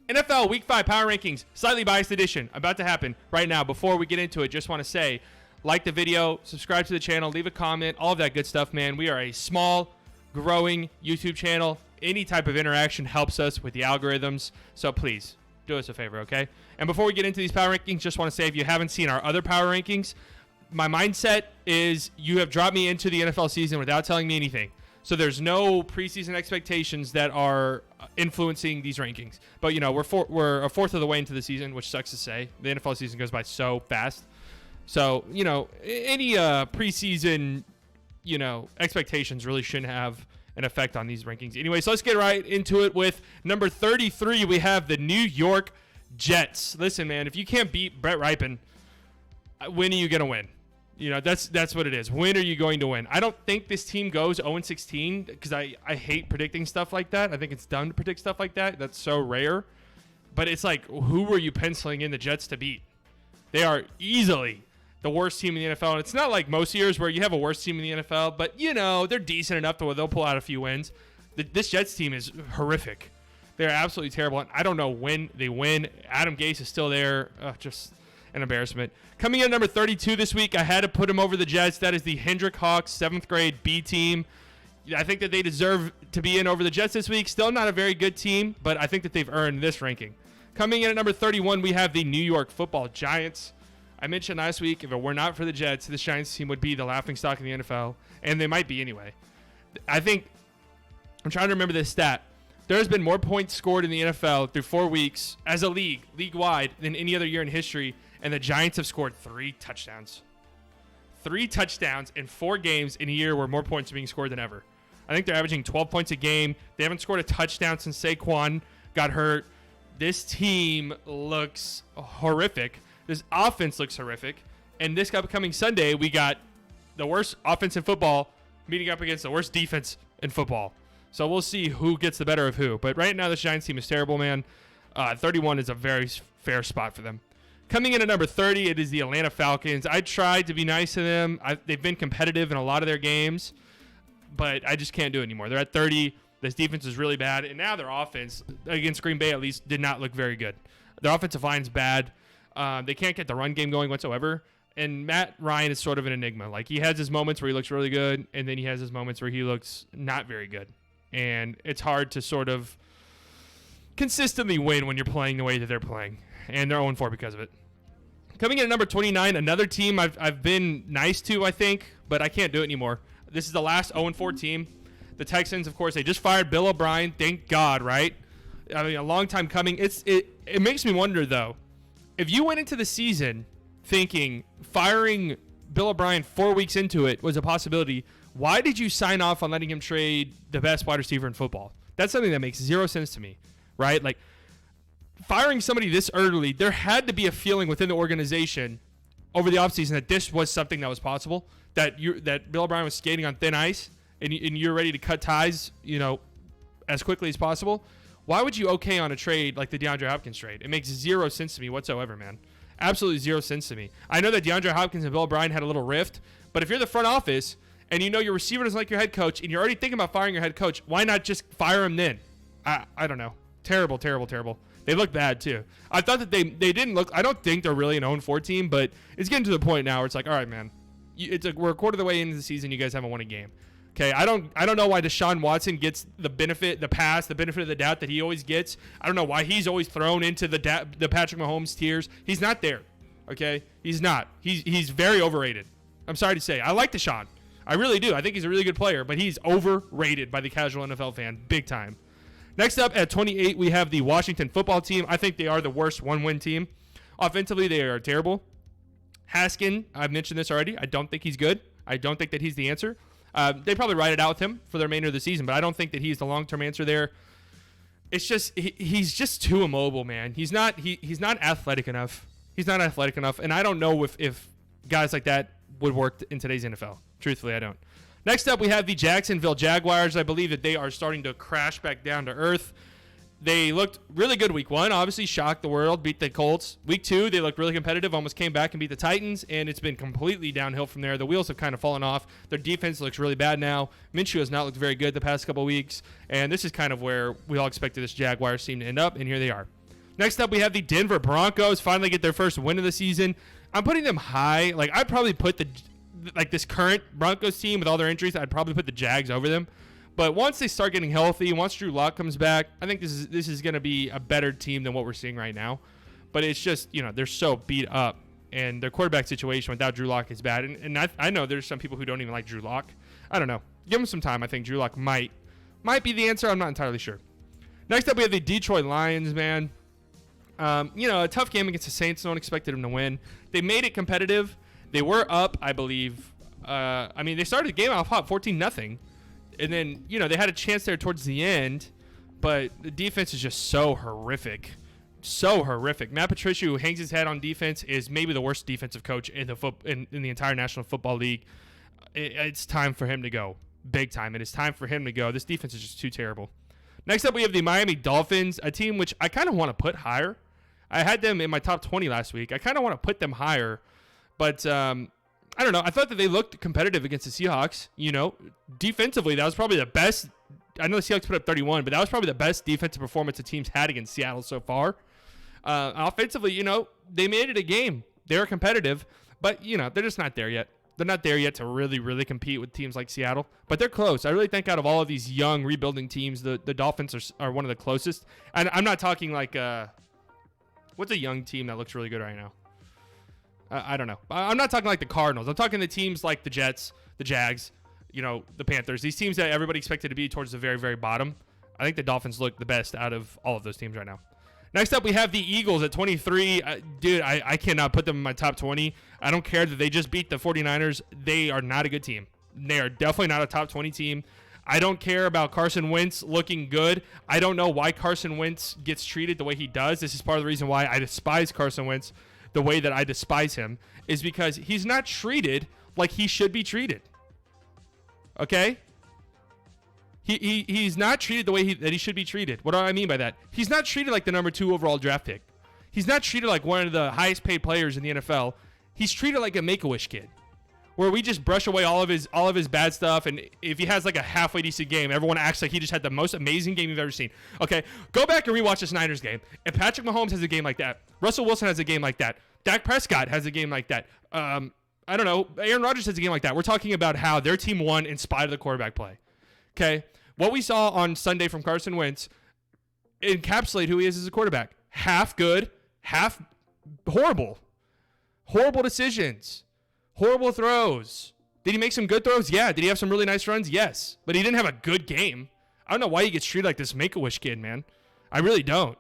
NFL Week 5 Power Rankings, slightly biased edition, about to happen right now. Before we get into it, just want to say, like the video, subscribe to the channel, leave a comment, all of that good stuff, man. We are a small, growing YouTube channel. Any type of interaction helps us with the algorithms, so please do us a favor, okay? And before we get into these power rankings, just want to say, if you haven't seen our other power rankings, my mindset is you have dropped me into the NFL season without telling me anything. So there's no preseason expectations that are influencing these rankings. But, you know, we're a fourth of the way into the season, which sucks to say. The NFL season goes by so fast. So, you know, any preseason, you know, expectations really shouldn't have an effect on these rankings. Anyway, so let's get right into it with number 33. We have the New York Jets. Listen, man, if you can't beat Brett Rypien, when are you going to win? You know, that's what it is. When are you going to win? I don't think this team goes 0-16 because I hate predicting stuff like that. I think it's dumb to predict stuff like that. That's so rare. But it's like, who were you penciling in the Jets to beat? They are easily the worst team in the NFL. And it's not like most years where you have a worst team in the NFL, but, you know, they're decent enough to where they'll pull out a few wins. This Jets team is horrific. They're absolutely terrible. And I don't know when they win. Adam Gase is still there. Just an embarrassment. Coming in at number 32 this week, I had to put him over the Jets. That is the Hendrick Hawks 7th grade B team. I think that they deserve to be in over the Jets this week. Still not a very good team, but I think that they've earned this ranking. Coming in at number 31, we have the New York Football Giants. I mentioned last week, if it were not for the Jets, this Giants team would be the laughingstock in the NFL, and they might be anyway. I'm trying to remember this stat. There's been more points scored in the NFL through 4 weeks as a league-wide, than any other year in history, and the Giants have scored 3 touchdowns. 3 touchdowns in 4 games in a year where more points are being scored than ever. I think they're averaging 12 points a game. They haven't scored a touchdown since Saquon got hurt. This team looks horrific. This offense looks horrific. And this upcoming Sunday, we got the worst offense in football meeting up against the worst defense in football. So we'll see who gets the better of who. But right now, this Giants team is terrible, man. 31 is a very fair spot for them. Coming in at number 30, it is the Atlanta Falcons. I tried to be nice to them. They've been competitive in a lot of their games, but I just can't do it anymore. They're at 30. This defense is really bad. And now their offense, against Green Bay at least, did not look very good. Their offensive line's bad. They can't get the run game going whatsoever. And Matt Ryan is sort of an enigma. Like, he has his moments where he looks really good, and then he has his moments where he looks not very good. And it's hard to sort of consistently win when you're playing the way that they're playing. And they're 0-4 because of it. Coming in at number 29, another team I've been nice to, I think, but I can't do it anymore. This is the last 0-4 team. The Texans, of course, they just fired Bill O'Brien. Thank God, right? I mean, a long time coming. It makes me wonder, though, if you went into the season thinking firing Bill O'Brien 4 weeks into it was a possibility, why did you sign off on letting him trade the best wide receiver in football? That's something that makes zero sense to me, right? Like, firing somebody this early, there had to be a feeling within the organization over the offseason that this was something that was possible, that Bill O'Brien was skating on thin ice, and you're ready to cut ties, you know, as quickly as possible. Why would you okay on a trade like the DeAndre Hopkins trade? It makes zero sense to me whatsoever, man. Absolutely zero sense to me. I know that DeAndre Hopkins and Bill O'Brien had a little rift, but if you're the front office and you know your receiver doesn't like your head coach and you're already thinking about firing your head coach, why not just fire him then? I don't know. Terrible, terrible, terrible. They look bad, too. I thought that they didn't look – I don't think they're really an 0-4 team, but it's getting to the point now where it's like, all right, man, we're a quarter of the way into the season. You guys haven't won a game. Okay, I don't know why Deshaun Watson gets the benefit, the benefit of the doubt that he always gets. I don't know why he's always thrown into the Patrick Mahomes tiers. He's not there, okay? He's not. He's very overrated. I'm sorry to say. I like Deshaun. I really do. I think he's a really good player, but he's overrated by the casual NFL fan big time. Next up at 28, we have the Washington football team. I think they are the worst one-win team. Offensively, they are terrible. Haskin, I've mentioned this already. I don't think he's good. I don't think that he's the answer. They probably ride it out with him for the remainder of the season, but I don't think that he's the long-term answer there. It's just he's just too immobile, man. He's not athletic enough. He's not athletic enough, and I don't know if guys like that would work in today's NFL. Truthfully, I don't. Next up, we have the Jacksonville Jaguars. I believe that they are starting to crash back down to earth. They looked really good week 1, obviously shocked the world, beat the Colts. Week 2, they looked really competitive, almost came back and beat the Titans, and it's been completely downhill from there. The wheels have kind of fallen off. Their defense looks really bad now. Minshew has not looked very good the past couple weeks, and this is kind of where we all expected this Jaguars team to end up, and here they are. Next up, we have the Denver Broncos finally get their first win of the season. I'm putting them high. Like, I'd probably put this current Broncos team with all their injuries, I'd probably put the Jags over them. But once they start getting healthy, once Drew Lock comes back, I think this is going to be a better team than what we're seeing right now. But it's just, they're so beat up, and their quarterback situation without Drew Lock is bad. And I know there's some people who don't even like Drew Lock. I don't know. Give him some time. I think Drew Lock might be the answer. I'm not entirely sure. Next up, we have the Detroit Lions, man. A tough game against the Saints. No one expected them to win. They made it competitive. They were up, I believe. They started the game off hot, 14-0. And then, they had a chance there towards the end. But the defense is just so horrific. So horrific. Matt Patricia, who hangs his head on defense, is maybe the worst defensive coach in the entire National Football League. It's time for him to go. Big time. It is time for him to go. This defense is just too terrible. Next up, we have the Miami Dolphins, a team which I kind of want to put higher. I had them in my top 20 last week. I kind of want to put them higher, but I don't know. I thought that they looked competitive against the Seahawks. Defensively, that was probably the best. I know the Seahawks put up 31, but that was probably the best defensive performance the team's had against Seattle so far. Offensively, they made it a game. They were competitive, but, they're just not there yet. They're not there yet to really, really compete with teams like Seattle, but they're close. I really think out of all of these young rebuilding teams, the Dolphins are one of the closest. And I'm not talking like what's a young team that looks really good right now? I don't know. I'm not talking like the Cardinals. I'm talking the teams like the Jets, the Jags, the Panthers. These teams that everybody expected to be towards the very, very bottom. I think the Dolphins look the best out of all of those teams right now. Next up, we have the Eagles at 23. Dude, I cannot put them in my top 20. I don't care that they just beat the 49ers. They are not a good team. They are definitely not a top 20 team. I don't care about Carson Wentz looking good. I don't know why Carson Wentz gets treated the way he does. This is part of the reason why I despise Carson Wentz the way that I despise him, is because he's not treated like he should be treated. Okay? He's not treated the way that he should be treated. What do I mean by that? He's not treated like the number 2 overall draft pick. He's not treated like one of the highest paid players in the NFL. He's treated like a Make-A-Wish kid, where we just brush away all of his bad stuff, and if he has like a halfway decent game, everyone acts like he just had the most amazing game you've ever seen. Okay, go back and rewatch this Niners game. If Patrick Mahomes has a game like that, Russell Wilson has a game like that, Dak Prescott has a game like that, I don't know, Aaron Rodgers has a game like that. We're talking about how their team won in spite of the quarterback play. Okay, what we saw on Sunday from Carson Wentz encapsulate who he is as a quarterback. Half good, half horrible. Horrible decisions. Horrible throws. Did he make some good throws? Yeah. Did he have some really nice runs? Yes. But he didn't have a good game. I don't know why he gets treated like this Make-A-Wish kid, man. I really don't.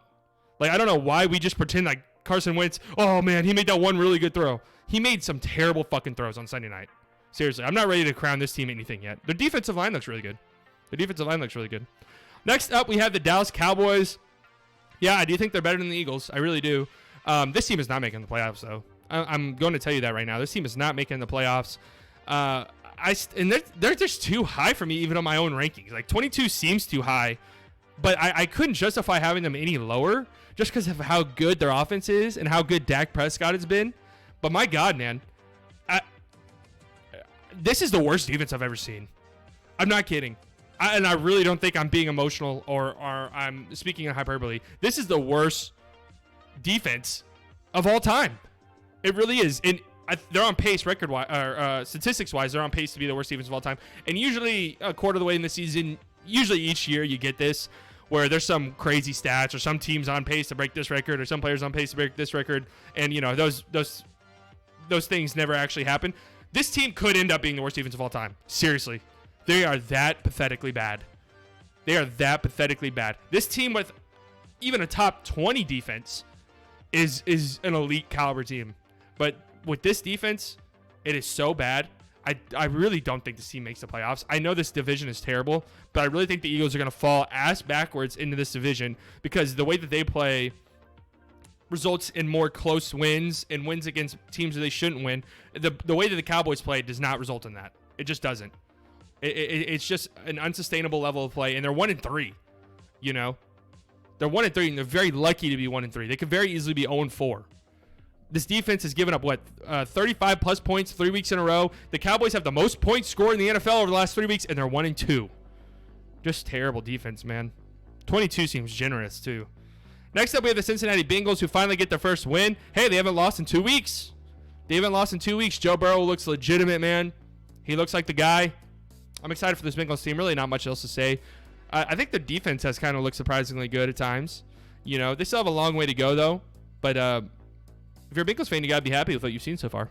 Like, I don't know why we just pretend like Carson Wentz, oh, man, he made that one really good throw. He made some terrible fucking throws on Sunday night. Seriously, I'm not ready to crown this team anything yet. Their defensive line looks really good. Next up, we have the Dallas Cowboys. Yeah, I do think they're better than the Eagles. I really do. This team is not making the playoffs, though. I'm going to tell you that right now. This team is not making the playoffs. And they're just too high for me, even on my own rankings. Like, 22 seems too high, but I couldn't justify having them any lower just because of how good their offense is and how good Dak Prescott has been. But my God, man, this is the worst defense I've ever seen. I'm not kidding. And I really don't think I'm being emotional or I'm speaking in hyperbole. This is the worst defense of all time. It really is. And they're on pace statistics-wise, they're on pace to be the worst defense of all time. And usually a quarter of the way in the season, usually each year you get this where there's some crazy stats or some teams on pace to break this record or some players on pace to break this record. And, those things never actually happen. This team could end up being the worst defense of all time. Seriously. They are that pathetically bad. This team with even a top 20 defense is an elite caliber team. But with this defense, it is so bad. I really don't think this team makes the playoffs. I know this division is terrible, but I really think the Eagles are going to fall ass backwards into this division because the way that they play results in more close wins and wins against teams that they shouldn't win. The way that the Cowboys play does not result in that. It just doesn't. It's just an unsustainable level of play, and they're 1-3. They're 1-3, and they're very lucky to be 1-3. They could very easily be 0-4. This defense has given up, 35-plus points 3 weeks in a row. The Cowboys have the most points scored in the NFL over the last 3 weeks, and they're 1-2. Just terrible defense, man. 22 seems generous, too. Next up, we have the Cincinnati Bengals, who finally get their first win. Hey, they haven't lost in 2 weeks. Joe Burrow looks legitimate, man. He looks like the guy. I'm excited for this Bengals team. Really not much else to say. I think their defense has kind of looked surprisingly good at times. You know, they still have a long way to go, though. But if you're a Bengals fan, you got to be happy with what you've seen so far.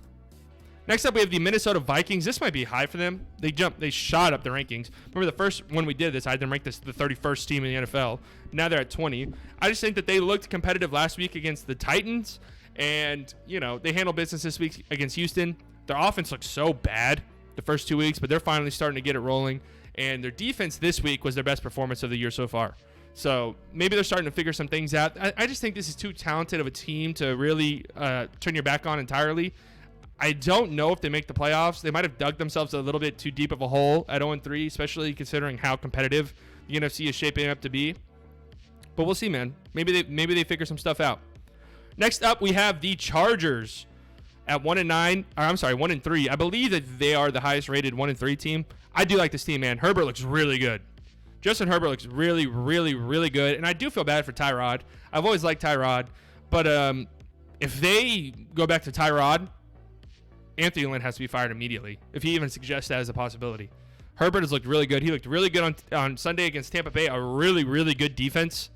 Next up, we have the Minnesota Vikings. This might be high for them. They shot up the rankings. Remember the first when we did this, I had them ranked this the 31st team in the NFL. Now they're at 20. I just think that they looked competitive last week against the Titans. And, you know, they handled business this week against Houston. Their offense looked so bad the first 2 weeks, but they're finally starting to get it rolling. And their defense this week was their best performance of the year so far. So maybe they're starting to figure some things out. I just think this is too talented of a team to really turn your back on entirely. I don't know if they make the playoffs. They might have dug themselves a little bit too deep of a hole at 0-3, especially considering how competitive the NFC is shaping up to be. But we'll see, man. Maybe they figure some stuff out. Next up, we have the Chargers at 1-9. I'm sorry, 1-3. I believe that they are the highest rated 1-3 team. I do like this team, man. Herbert looks really good. Justin Herbert looks really, really, really good. And I do feel bad for Tyrod. I've always liked Tyrod. But if they go back to Tyrod, Anthony Lynn has to be fired immediately, if he even suggests that as a possibility. Herbert has looked really good. He looked really good on Sunday against Tampa Bay, a really, really good defense.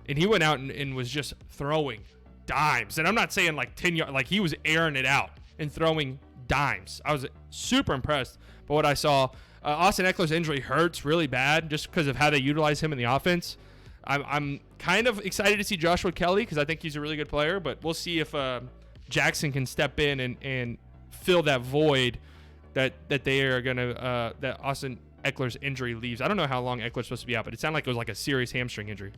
And he went out and was just throwing dimes. And I'm not saying like 10 yards, like he was airing it out and throwing dimes. I was super impressed by what I saw. Austin Eckler's injury hurts really bad just because of how they utilize him in the offense. I'm kind of excited to see Joshua Kelly because I think he's a really good player, but we'll see if Jackson can step in and fill that void that they are going to that Austin Eckler's injury leaves. I don't know how long Eckler's supposed to be out, but it sounded like it was like a serious hamstring injury.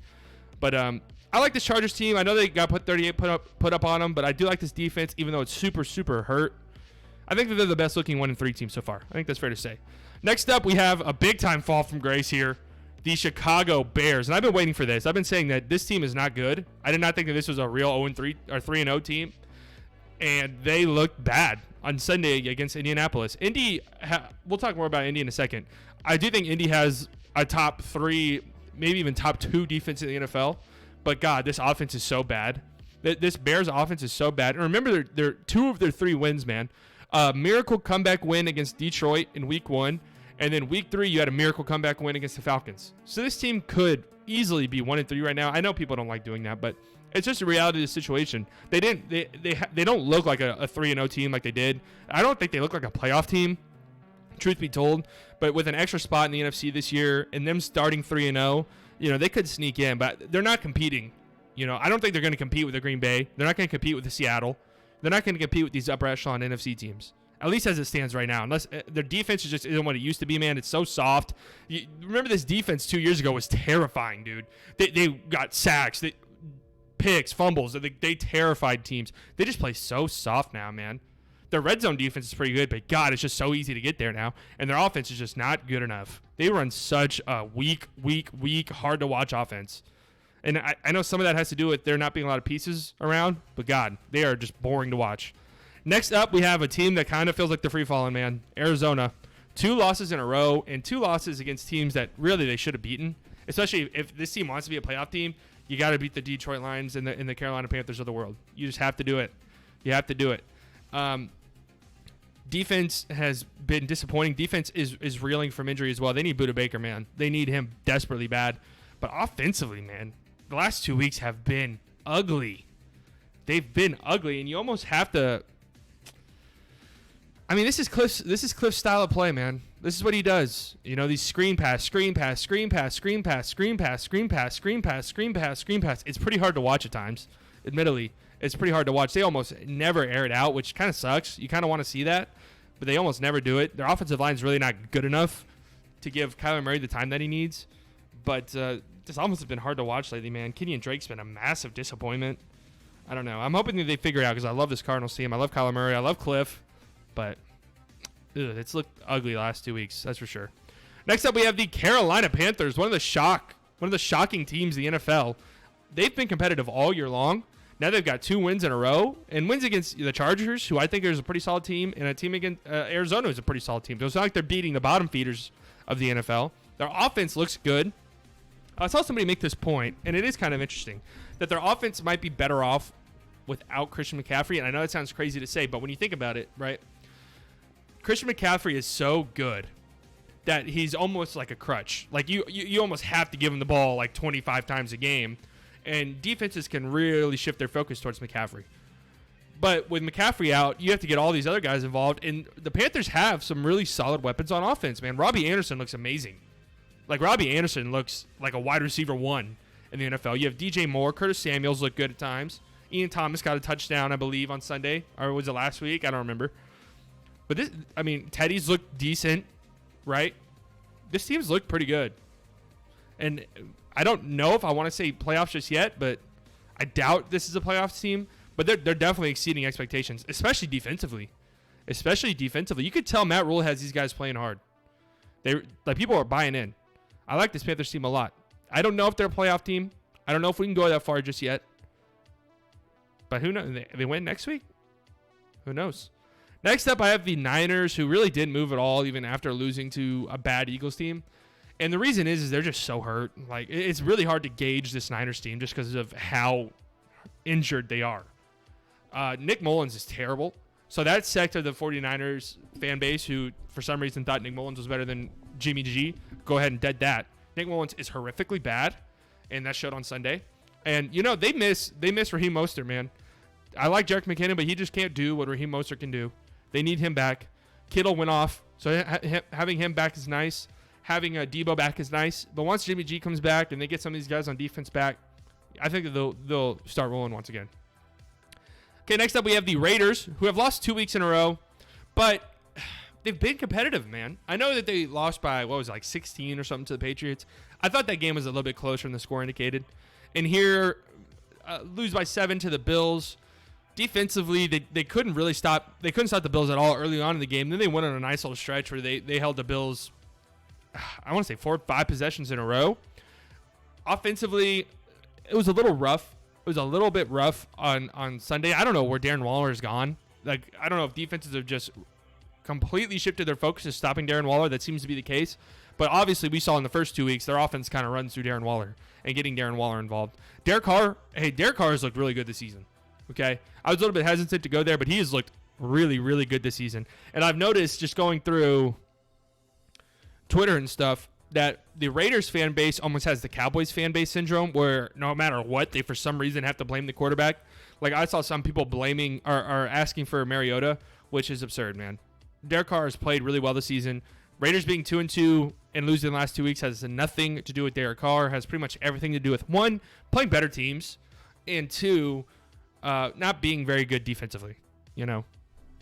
But I like this Chargers team. I know they got 38 put up on them, but I do like this defense, even though it's super, super hurt. I think that they're the best looking 1-3 team so far. I think that's fair to say. Next up, we have a big time fall from grace here. The Chicago Bears. And I've been waiting for this. I've been saying that this team is not good. I did not think that this was a real 0-3 or 3-0 team. And they looked bad on Sunday against Indianapolis. We'll talk more about Indy in a second. I do think Indy has a top 3, maybe even top 2 defense in the NFL. But God, this offense is so bad. This Bears offense is so bad. And remember, they're 2 of their 3 wins, man. Miracle comeback win against Detroit in week 1. And then week 3, you had a miracle comeback win against the Falcons. So this team could easily be 1-3 right now. I know people don't like doing that, but it's just a reality of the situation. They don't look like a 3-0 team like they did. I don't think they look like a playoff team, truth be told. But with an extra spot in the NFC this year and them starting 3-0, they could sneak in, but they're not competing. I don't think they're going to compete with the Green Bay. They're not going to compete with the Seattle. They're not going to compete with these upper echelon NFC teams. At least as it stands right now. Unless their defense just isn't what it used to be, man. It's so soft. Remember this defense 2 years ago was terrifying, dude. They got sacks, picks, fumbles. They terrified teams. They just play so soft now, man. Their red zone defense is pretty good, but God, it's just so easy to get there now. And their offense is just not good enough. They run such a weak, hard-to-watch offense. And I know some of that has to do with there not being a lot of pieces around, but God, they are just boring to watch. Next up, we have a team that kind of feels like they're free-falling, man. Arizona. 2 losses in a row and 2 losses against teams that really they should have beaten. Especially if this team wants to be a playoff team, you got to beat the Detroit Lions and the Carolina Panthers of the world. You just have to do it. You have to do it. Defense has been disappointing. Defense is reeling from injury as well. They need Budda Baker, man. They need him desperately bad. But offensively, man, the last 2 weeks have been ugly. They've been ugly, and you almost have to. I mean, this is Cliff's style of play, man. This is what he does. These screen pass. It's pretty hard to watch at times. Admittedly, it's pretty hard to watch. They almost never air it out, which kind of sucks. You kind of want to see that, but they almost never do it. Their offensive line is really not good enough to give Kyler Murray the time that he needs. But this almost has been hard to watch lately, man. Kenyon Drake's been a massive disappointment. I don't know. I'm hoping that they figure it out because I love this Cardinals team. I love Kyler Murray. I love Cliff. But it's looked ugly the last 2 weeks, that's for sure. Next up, we have the Carolina Panthers, one of the shocking teams in the NFL. They've been competitive all year long. Now they've got 2 wins in a row, and wins against the Chargers, who I think is a pretty solid team, and a team against Arizona is a pretty solid team. So it's not like they're beating the bottom feeders of the NFL. Their offense looks good. I saw somebody make this point, and it is kind of interesting. that their offense might be better off without Christian McCaffrey. And I know that sounds crazy to say, but when you think about it, right? Christian McCaffrey is so good that he's almost like a crutch. Like you almost have to give him the ball like 25 times a game. And defenses can really shift their focus towards McCaffrey. But with McCaffrey out, you have to get all these other guys involved. And the Panthers have some really solid weapons on offense, man. Robbie Anderson looks amazing. Like, Robbie Anderson looks like a wide receiver 1 in the NFL. You have DJ Moore. Curtis Samuels look good at times. Ian Thomas got a touchdown, I believe, on Sunday. Or was it last week? I don't remember. But this, I mean, Teddy's looked decent, right? This team's looked pretty good. And I don't know if I want to say playoffs just yet, but I doubt this is a playoffs team. But they're definitely exceeding expectations, especially defensively. You could tell Matt Rule has these guys playing hard. People are buying in. I like this Panthers team a lot. I don't know if they're a playoff team. I don't know if we can go that far just yet. But who knows? They win next week? Who knows? Next up, I have the Niners, who really didn't move at all, even after losing to a bad Eagles team. And the reason is they're just so hurt. Like, it's really hard to gauge this Niners team just because of how injured they are. Nick Mullins is terrible. So that sect of the 49ers fan base who, for some reason, thought Nick Mullins was better than Jimmy G, go ahead and dead that. Nick Mullins is horrifically bad, and that showed on Sunday. And, they miss Raheem Mostert, man. I like Jerick McKinnon, but he just can't do what Raheem Mostert can do. They need him back. Kittle went off, so having him back is nice. Having Debo back is nice. But once Jimmy G comes back and they get some of these guys on defense back, I think that they'll start rolling once again. Okay, next up we have the Raiders, who have lost 2 weeks in a row, but they've been competitive, man. I know that they lost by, 16 or something to the Patriots. I thought that game was a little bit closer than the score indicated. And here, lose by 7 to the Bills. Defensively, they couldn't really stop. They couldn't stop the Bills at all early on in the game. Then they went on a nice little stretch where they held the Bills, I want to say 4 or 5 possessions in a row. Offensively, it was a little rough. It was a little bit rough on Sunday. I don't know where Darren Waller's gone. Like, I don't know if defenses have just completely shifted their focus to stopping Darren Waller. That seems to be the case. But obviously, we saw in the first 2 weeks, their offense kind of runs through Darren Waller and getting Darren Waller involved. Derek Carr has looked really good this season. Okay? I was a little bit hesitant to go there, but he has looked really, really good this season. And I've noticed just going through Twitter and stuff that the Raiders fan base almost has the Cowboys fan base syndrome where no matter what, they for some reason have to blame the quarterback. Like, I saw some people blaming or asking for Mariota, which is absurd, man. Derek Carr has played really well this season. Raiders being 2-2 and losing the last 2 weeks has nothing to do with Derek Carr. Has pretty much everything to do with, 1, playing better teams, and 2, not being very good defensively,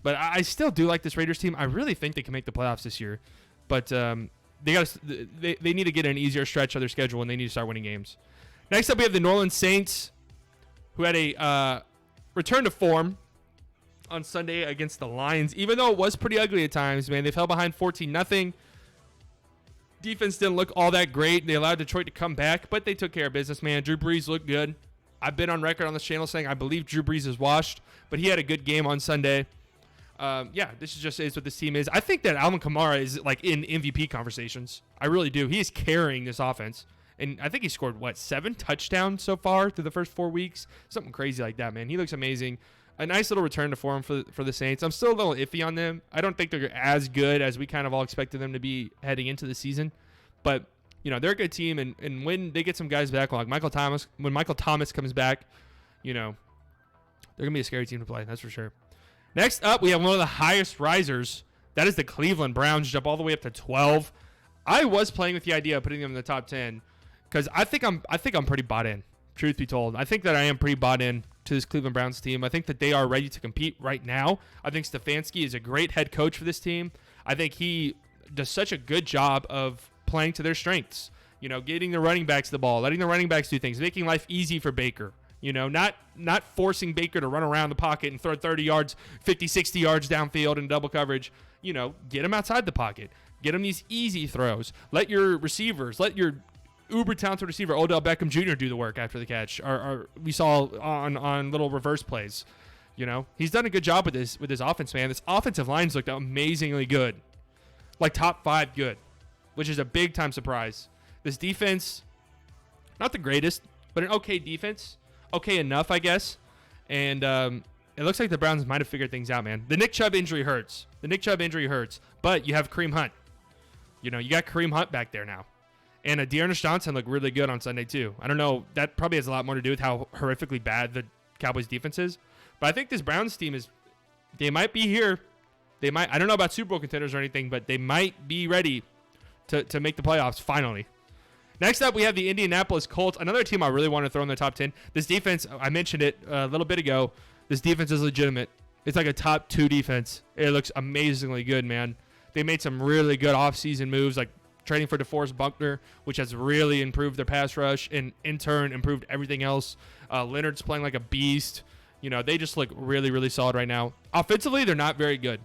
But I still do like this Raiders team. I really think they can make the playoffs this year. But they need to get an easier stretch of their schedule, and they need to start winning games. Next up, we have the New Orleans Saints, who had a return to form on Sunday against the Lions. Even though it was pretty ugly at times, man, they fell behind 14-0. Defense didn't look all that great. They allowed Detroit to come back, but they took care of business, man. Drew Brees looked good. I've been on record on this channel saying I believe Drew Brees is washed, but he had a good game on Sunday. This is what this team is. I think that Alvin Kamara is like in MVP conversations. I really do. He is carrying this offense. And I think he scored, 7 touchdowns so far through the first 4 weeks? Something crazy like that, man. He looks amazing. A nice little return to form for the Saints. I'm still a little iffy on them. I don't think they're as good as we kind of all expected them to be heading into the season. But, they're a good team. And when they get some guys back, like Michael Thomas, when Michael Thomas comes back, they're going to be a scary team to play. That's for sure. Next up, we have one of the highest risers. That is the Cleveland Browns, jump all the way up to 12. I was playing with the idea of putting them in the top 10 because I think I'm pretty bought in, truth be told. I think that I am pretty bought in to this Cleveland Browns team. I think that they are ready to compete right now. I think Stefanski is a great head coach for this team. I think he does such a good job of playing to their strengths. Getting the running backs the ball, letting the running backs do things, making life easy for Baker. Not forcing Baker to run around the pocket and throw 30 yards, 50, 60 yards downfield in double coverage. Get him outside the pocket. Get him these easy throws. Let your receivers, let your uber talented receiver, Odell Beckham Jr., do the work after the catch. Or we saw on little reverse plays. He's done a good job with this offense, man. This offensive line's looked amazingly good. Like top 5 good, which is a big time surprise. This defense, not the greatest, but an okay defense. okay enough, I guess. And it looks like the Browns might have figured things out, man. The Nick Chubb injury hurts. But you have Kareem Hunt. You got Kareem Hunt back there now. And Dearness Johnson looked really good on Sunday, too. I don't know. That probably has a lot more to do with how horrifically bad the Cowboys defense is. But I think this Browns team they might be here. I don't know about Super Bowl contenders or anything, but they might be ready to make the playoffs finally. Next up, we have the Indianapolis Colts, another team I really want to throw in the top 10. This defense, I mentioned it a little bit ago. This defense is legitimate. It's like a top 2 defense. It looks amazingly good, man. They made some really good offseason moves, like trading for DeForest Buckner, which has really improved their pass rush and in turn improved everything else. Leonard's playing like a beast. They just look really, really solid right now. Offensively, they're not very good.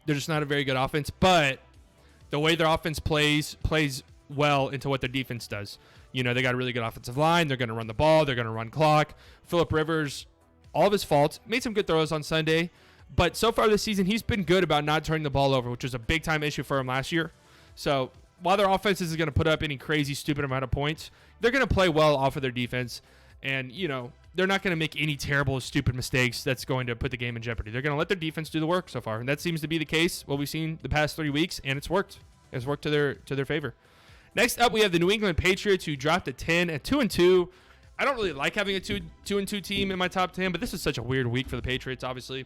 They're just not a very good offense, but the way their offense plays well into what their defense does. They got a really good offensive line. They're going to run the ball. They're going to run clock. Phillip Rivers, all of his faults, made some good throws on Sunday, but so far this season, he's been good about not turning the ball over, which was a big-time issue for him last year. So while their offense isn't going to put up any crazy, stupid amount of points, they're going to play well off of their defense. And, they're not going to make any terrible, stupid mistakes that's going to put the game in jeopardy. They're going to let their defense do the work so far. And that seems to be the case, what we've seen the past 3 weeks, and it's worked. It's worked to their favor. Next up, we have the New England Patriots, who dropped to 10 at 2-2. I don't really like having a 2-2 team in my top 10, but this is such a weird week for the Patriots, obviously.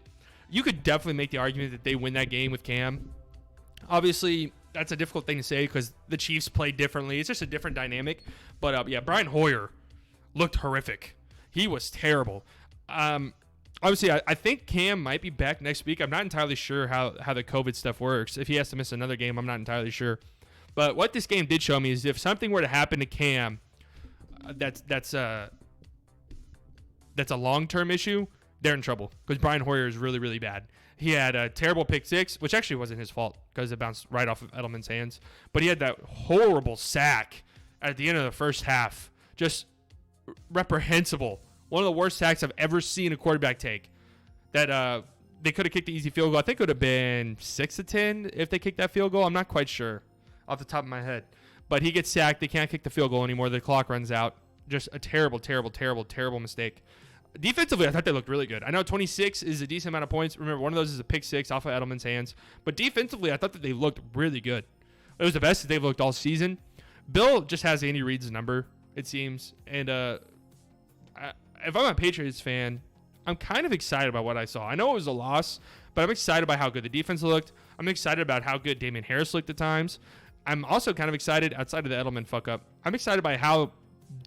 You could definitely make the argument that they win that game with Cam. Obviously, that's a difficult thing to say because the Chiefs play differently. It's just a different dynamic. But, Brian Hoyer looked horrific. He was terrible. Obviously, I think Cam might be back next week. I'm not entirely sure how the COVID stuff works. If he has to miss another game, I'm not entirely sure. But what this game did show me is if something were to happen to Cam, that's a long-term issue, they're in trouble because Brian Hoyer is really, really bad. He had a terrible pick six, which actually wasn't his fault because it bounced right off of Edelman's hands. But he had that horrible sack at the end of the first half. Just reprehensible. One of the worst sacks I've ever seen a quarterback take. That they could have kicked the easy field goal. I think it would have been 6-10 if they kicked that field goal. I'm not quite sure off the top of my head. But he gets sacked. They can't kick the field goal anymore. The clock runs out. Just a terrible, terrible, terrible, terrible mistake. Defensively, I thought they looked really good. I know 26 is a decent amount of points. Remember, one of those is a pick six off of Edelman's hands. But defensively, I thought that they looked really good. It was the best that they've looked all season. Bill just has Andy Reid's number, it seems. And if I'm a Patriots fan, I'm kind of excited about what I saw. I know it was a loss, but I'm excited by how good the defense looked. I'm excited about how good Damian Harris looked at times. I'm also kind of excited, outside of the Edelman fuck-up, I'm excited by how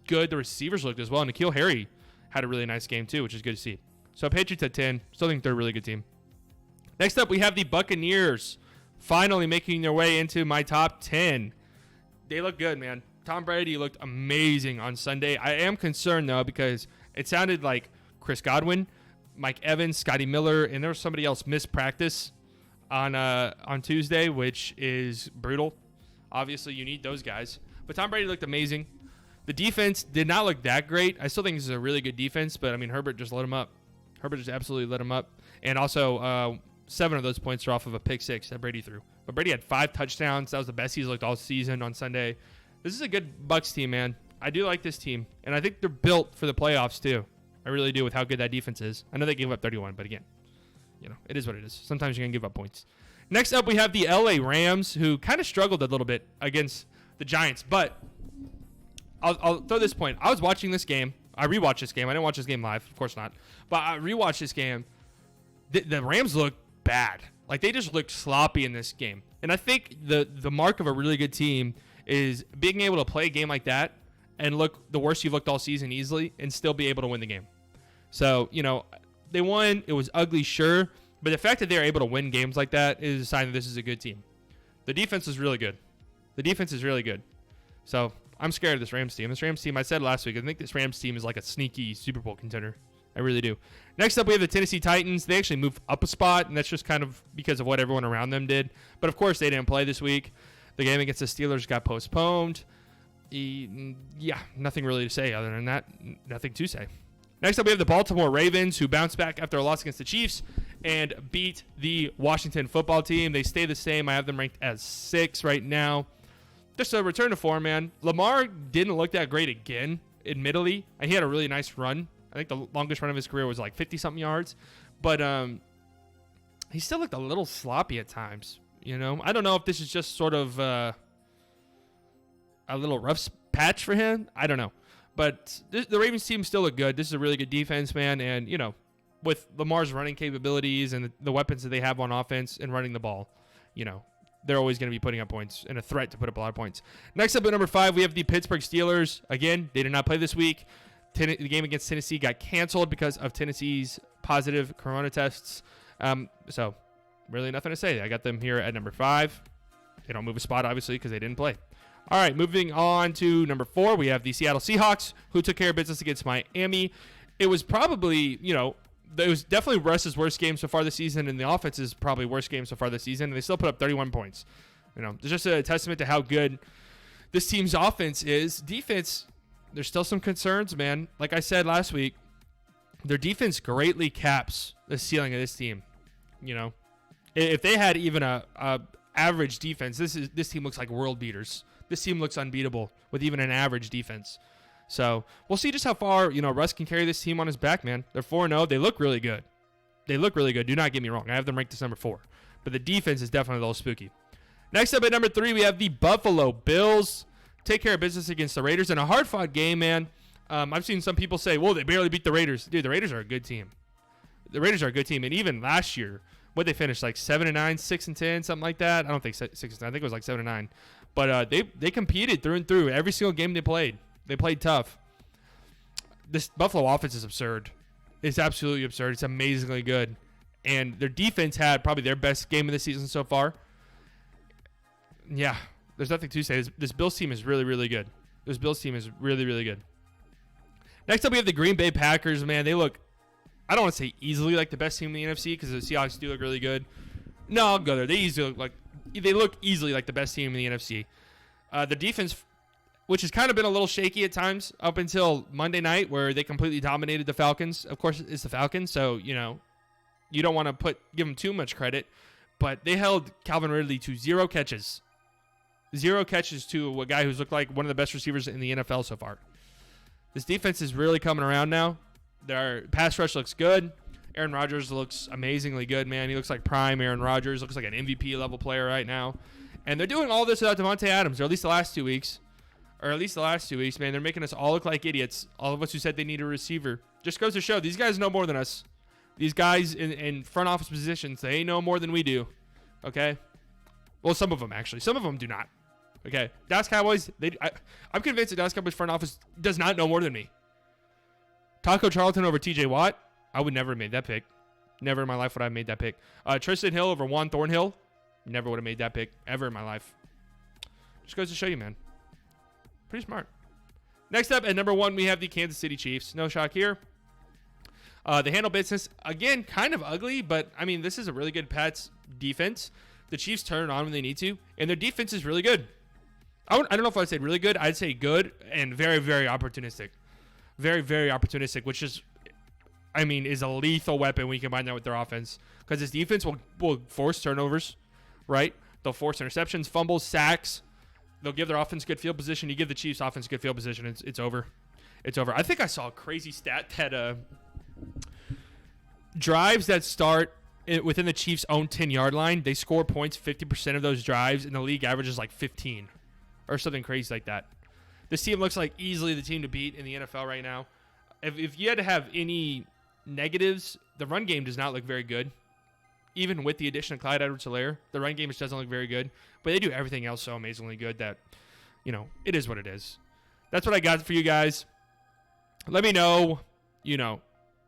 good the receivers looked as well. And N'Keal Harry had a really nice game too, which is good to see. So Patriots at 10. Still think they're a really good team. Next up, we have the Buccaneers finally making their way into my top 10. They look good, man. Tom Brady looked amazing on Sunday. I am concerned, though, because it sounded like Chris Godwin, Mike Evans, Scotty Miller, and there was somebody else missed practice on Tuesday, which is brutal. Obviously, you need those guys. But Tom Brady looked amazing. The defense did not look that great. I still think this is a really good defense, but, I mean, Herbert just let him up. Herbert just absolutely let him up. And also, 7 of those points are off of a pick six that Brady threw. But Brady had 5 touchdowns. That was the best he's looked all season on Sunday. This is a good Bucs team, man. I do like this team. And I think they're built for the playoffs, too. I really do with how good that defense is. I know they gave up 31, but again, it is what it is. Sometimes you're going to give up points. Next up, we have the LA Rams, who kind of struggled a little bit against the Giants. But I'll throw this point. I was watching this game. I rewatched this game. I didn't watch this game live. Of course not. But I rewatched this game. The Rams looked bad. Like, they just looked sloppy in this game. And I think the mark of a really good team is being able to play a game like that and look the worst you've looked all season easily and still be able to win the game. So, they won. It was ugly, sure. But the fact that they're able to win games like that is a sign that this is a good team. The defense is really good. So, I'm scared of this Rams team. This Rams team, I said last week, I think this Rams team is like a sneaky Super Bowl contender. I really do. Next up, we have the Tennessee Titans. They actually moved up a spot, and that's just kind of because of what everyone around them did. But, of course, they didn't play this week. The game against the Steelers got postponed. Nothing really to say other than that. Nothing to say. Next up, we have the Baltimore Ravens, who bounced back after a loss against the Chiefs and beat the Washington football team. They stay the same. I have them ranked as 6 right now. Just a return to form, man. Lamar didn't look that great again. admittedly. And he had a really nice run. I think the longest run of his career was like 50-something yards. But he still looked a little sloppy at times. You know, I don't know if this is just sort of a little rough patch for him. I don't know. But the Ravens team still look good. This is a really good defense, man. And, you know, with Lamar's running capabilities and the weapons that they have on offense and running the ball, you know, they're always going to be putting up points and a threat to put up a lot of points. Next up at number 5, we have the Pittsburgh Steelers. Again, they did not play this week. The game against Tennessee got canceled because of Tennessee's positive corona tests. So, really nothing to say. I got them here at number 5. They don't move a spot, obviously, because they didn't play. All right, moving on to number 4, we have the Seattle Seahawks, who took care of business against Miami. It was probably, you know, it was definitely Russ's worst game so far this season, and the offense's probably worst game so far this season, and they still put up 31 points. You know, it's just a testament to how good this team's offense is. Defense, there's still some concerns, man. Like I said last week, their defense greatly caps the ceiling of this team. You know, if they had even a average defense, this team looks like world beaters. This team looks unbeatable with even an average defense. So we'll see just how far, you know, Russ can carry this team on his back, man. They're 4-0. They look really good. They look really good. Do not get me wrong. I have them ranked as number 4. But the defense is definitely a little spooky. Next up at number 3, we have the Buffalo Bills. Take care of business against the Raiders in a hard-fought game, man. I've seen some people say, well, they barely beat the Raiders. Dude, the Raiders are a good team. The Raiders are a good team. And even last year, what they finished, like 7-9, 6-10, something like that. I don't think 6-10. I think it was like 7-9. But they competed through and through every single game they played. They played tough. This Buffalo offense is absurd. It's absolutely absurd. It's amazingly good. And their defense had probably their best game of the season so far. Yeah, there's nothing to say. This Bills team is really, really good. This Bills team is really, really good. Next up, we have the Green Bay Packers, man. They look, I don't want to say easily like the best team in the NFC because the Seahawks do look really good. No, I'll go there. They look easily like the best team in the NFC. The defense, which has kind of been a little shaky at times up until Monday night where they completely dominated the Falcons. Of course, it's the Falcons, so, you know, you don't want to give them too much credit. But they held Calvin Ridley to 0 catches. 0 catches to a guy who's looked like one of the best receivers in the NFL so far. This defense is really coming around now. Their pass rush looks good. Aaron Rodgers looks amazingly good, man. He looks like prime Aaron Rodgers. Looks like an MVP level player right now. And they're doing all this without Devontae Adams, or at least the last 2 weeks. Man. They're making us all look like idiots. All of us who said they need a receiver. Just goes to show, these guys know more than us. These guys in front office positions, they know more than we do. Okay? Well, some of them, actually. Some of them do not. Okay? Dallas Cowboys, I'm convinced the Dallas Cowboys front office does not know more than me. Taco Charlton over TJ Watt. I would never have made that pick. Never in my life would I have made that pick. Tristan Hill over Juan Thornhill. Never would have made that pick ever in my life. Just goes to show you, man. Pretty smart. Next up at number 1, we have the Kansas City Chiefs. No shock here. They handle business. Again, kind of ugly, but, I mean, this is a really good Pats defense. The Chiefs turn it on when they need to, and their defense is really good. I don't know if I'd say really good. I'd say good and very, very opportunistic. Very, very opportunistic, which is, I mean, is a lethal weapon when you combine that with their offense. Because this defense will force turnovers, right? They'll force interceptions, fumbles, sacks. They'll give their offense good field position. You give the Chiefs offense good field position, it's over. It's over. I think I saw a crazy stat that drives that start within the Chiefs' own 10-yard line, they score points 50% of those drives, and the league average is like 15 or something crazy like that. This team looks like easily the team to beat in the NFL right now. If you had to have any negatives, the run game does not look very good. Even with the addition of Clyde Edwards-Helaire, the run game just doesn't look very good. But they do everything else so amazingly good that, you know, it is what it is. That's what I got for you guys. Let me know, you know,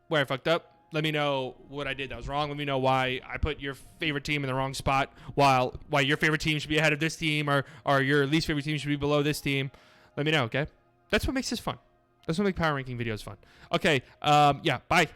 where I fucked up. Let me know what I did that was wrong. Let me know why I put your favorite team in the wrong spot, why your favorite team should be ahead of this team, or your least favorite team should be below this team. Let me know, okay? That's what makes this fun. That's what makes power ranking videos fun. Okay, yeah, bye.